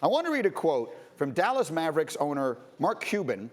I want to read a quote from Dallas Mavericks owner Mark Cuban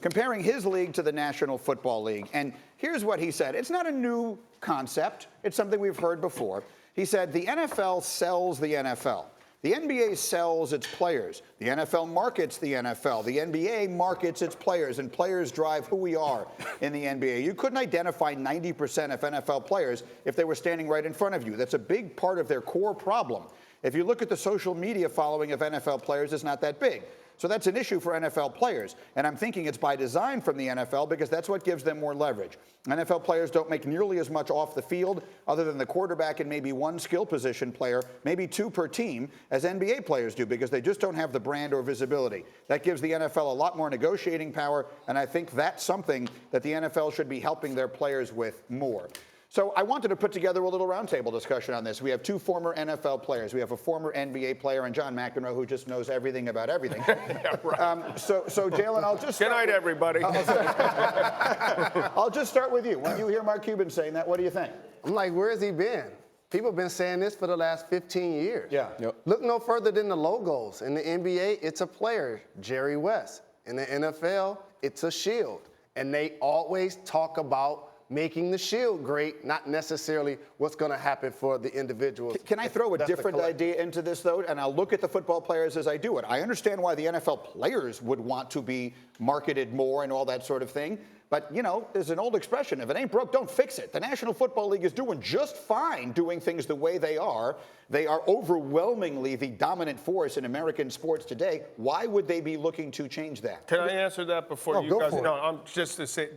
comparing his league to the National Football League. And here's what he said. It's not a new concept. It's something we've heard before. He said, the NFL sells the NFL. The NBA sells its players. The NFL markets the NFL. The NBA markets its players, and players drive who we are in the NBA. You couldn't identify 90% of NFL players if they were standing right in front of you. That's a big part of their core problem. If you look at the social media following of NFL players, it's not that big. So that's an issue for NFL players. And I'm thinking it's by design from the NFL because that's what gives them more leverage. NFL players don't make nearly as much off the field, other than the quarterback and maybe one skill position player, maybe two per team, as NBA players do, because they just don't have the brand or visibility. That gives the NFL a lot more negotiating power, and I think that's something that the NFL should be helping their players with more. So I wanted to put together a little roundtable discussion on this. We have two former NFL players. We have a former NBA player and John McEnroe, who just knows everything about everything. Yeah, right. So Jalen, I'll just Good night, everybody. I'll just start with you. When you hear Mark Cuban saying that, what do you think? I'm like, where has he been? People have been saying this for the last 15 years. Yeah. Yep. Look no further than the logos. In the NBA, it's a player, Jerry West. In the NFL, it's a shield. And they always talk about making the shield great, not necessarily what's going to happen for the individuals. Can I throw a different idea into this, though? And I'll look at the football players as I do it. I understand why the NFL players would want to be marketed more and all that sort of thing. But, you know, there's an old expression, if it ain't broke, don't fix it. The National Football League is doing just fine doing things the way they are. They are overwhelmingly the dominant force in American sports today. Why would they be looking to change that? Can I answer that before you go guys? for it. No, I'm just to say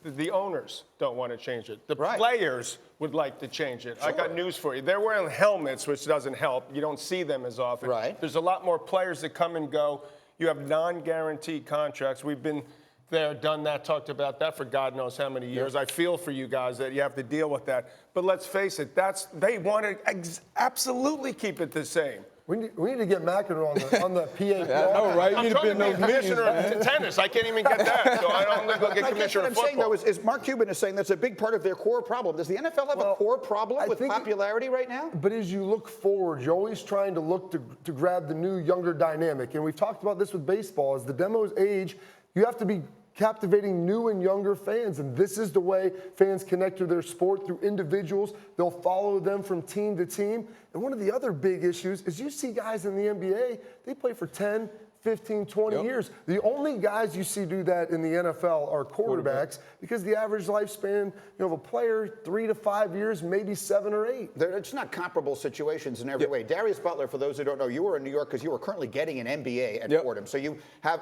the owners don't want to change it. The Right. players would like to change it. I got news for you. They're wearing helmets, which doesn't help. You don't see them as often. Right. There's a lot more players that come and go. You have non-guaranteed contracts. We've been there, done that, talked about that for God knows how many years. I feel for you guys that you have to deal with that. But let's face it, they want to absolutely keep it the same. We need to get McEnroe on the PA. I know, right? I'm trying to be commissioner of tennis. I can't even get that, so I don't think I'll get I guess commissioner what of I'm saying, football. though, is Mark Cuban is saying that's a big part of their core problem. Does the NFL have a core problem with popularity right now? But as you look forward, you're always trying to look to grab the new, younger dynamic. And we've talked about this with baseball. As the demos age, you have to be captivating new and younger fans. And this is the way fans connect to their sport, through individuals. They'll follow them from team to team. And one of the other big issues is you see guys in the NBA, they play for 10, 15, 20 years. The only guys you see do that in the NFL are quarterbacks, because the average lifespan of a player, 3 to 5 years, maybe 7 or 8. It's not comparable situations in every way. Darius Butler, for those who don't know, you were in New York because you were currently getting an MBA at Fordham. So you have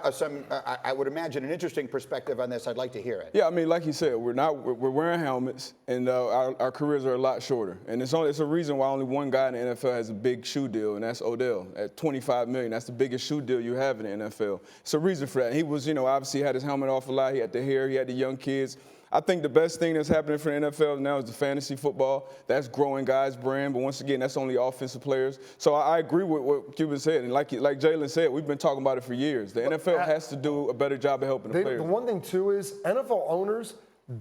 I would imagine, an interesting perspective on this. I'd like to hear it. Yeah, I mean, like you said, we're wearing helmets, and our careers are a lot shorter. And it's a reason why only one guy in the NFL has a big shoe deal, and that's Odell at $25 million. That's the biggest shoe deal you have in the NFL. It's a reason for that. He was, obviously had his helmet off a lot. He had the hair. He had the young kids. I think the best thing that's happening for the NFL now is the fantasy football. That's growing guys' brand, but once again, that's only offensive players. So I agree with what Cuban said, and like Jalen said, we've been talking about it for years. The NFL has to do a better job of helping the players. The one thing, too, is NFL owners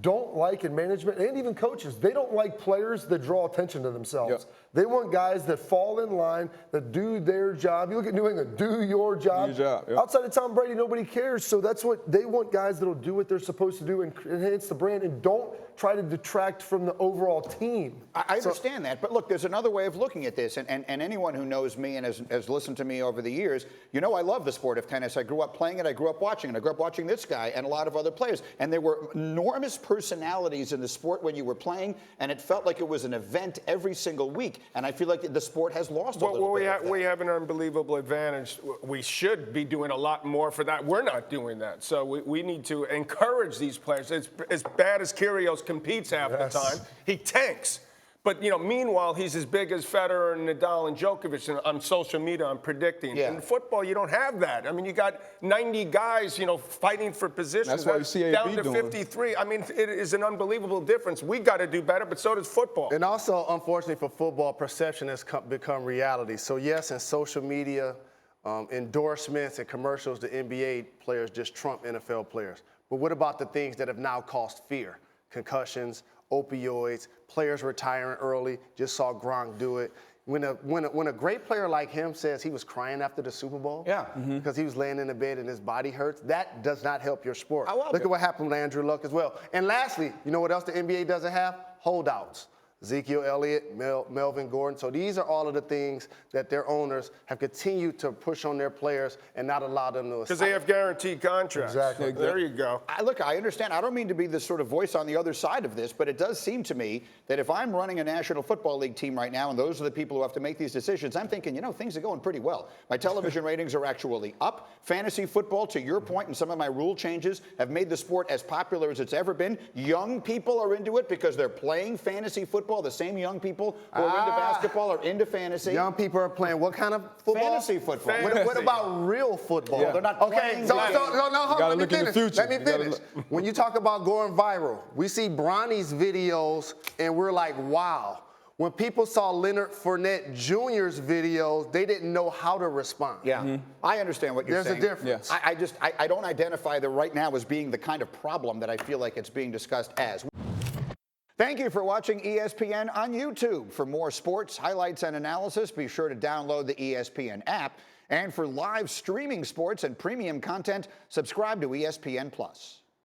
don't like, and management and even coaches, they don't like players that draw attention to themselves. They want guys that fall in line, that do their job. You look at New England, do your job. Do your job, Outside of Tom Brady, nobody cares. So that's what they want, guys that'll do what they're supposed to do and enhance the brand, and don't try to detract from the overall team. I understand that, but look, there's another way of looking at this, and anyone who knows me and has listened to me over the years, I love the sport of tennis. I grew up playing it, I grew up watching it. I grew up watching this guy and a lot of other players, and there were enormous personalities in the sport when you were playing, and it felt like it was an event every single week, and I feel like the sport has lost a little bit. We have an unbelievable advantage. We should be doing a lot more for that. We're not doing that, so we need to encourage these players. It's as bad as Kyrgios competes half the time. He tanks. But, meanwhile, he's as big as Federer and Nadal and Djokovic, and on social media, I'm predicting. Yeah. In football, you don't have that. I mean, you got 90 guys, fighting for positions. That's why you see AB down to doing 53. I mean, it is an unbelievable difference. We got to do better, but so does football. And also, unfortunately for football, perception has become reality. So yes, in social media, endorsements and commercials, the NBA players just trump NFL players. But what about the things that have now caused fear? Concussions, opioids, players retiring early. Just saw Gronk do it. when a great player like him says he was crying after the Super Bowl, Yeah. because he was laying in the bed and his body hurts, that does not help your sport. Look at what happened with Andrew Luck as well. And lastly, you know what else the NBA doesn't have? Holdouts. Ezekiel Elliott, Melvin Gordon. So these are all of the things that their owners have continued to push on their players and not allow them to. Because they have guaranteed contracts. Exactly. There you go. I understand. I don't mean to be the sort of voice on the other side of this, but it does seem to me that if I'm running a National Football League team right now, and those are the people who have to make these decisions, I'm thinking, things are going pretty well. My television ratings are actually up. Fantasy football, to your point, and some of my rule changes have made the sport as popular as it's ever been. Young people are into it because they're playing fantasy football. The same young people who are into basketball are into fantasy. Young people are playing what kind of football? Fantasy football. What about real football? They're not Okay, playing. so hold on, let me look in the finish. future. Let me finish. When you talk about going viral, we see Bronny's videos and we're like, wow. When people saw Leonard Fournette Jr.'s videos, they didn't know how to respond. Yeah, I understand what you're saying. There's a difference. Yeah. I don't identify that right now as being the kind of problem that I feel like it's being discussed as. Thank you for watching ESPN on YouTube. For more sports, highlights, and analysis, be sure to download the ESPN app. And for live streaming sports and premium content, subscribe to ESPN+.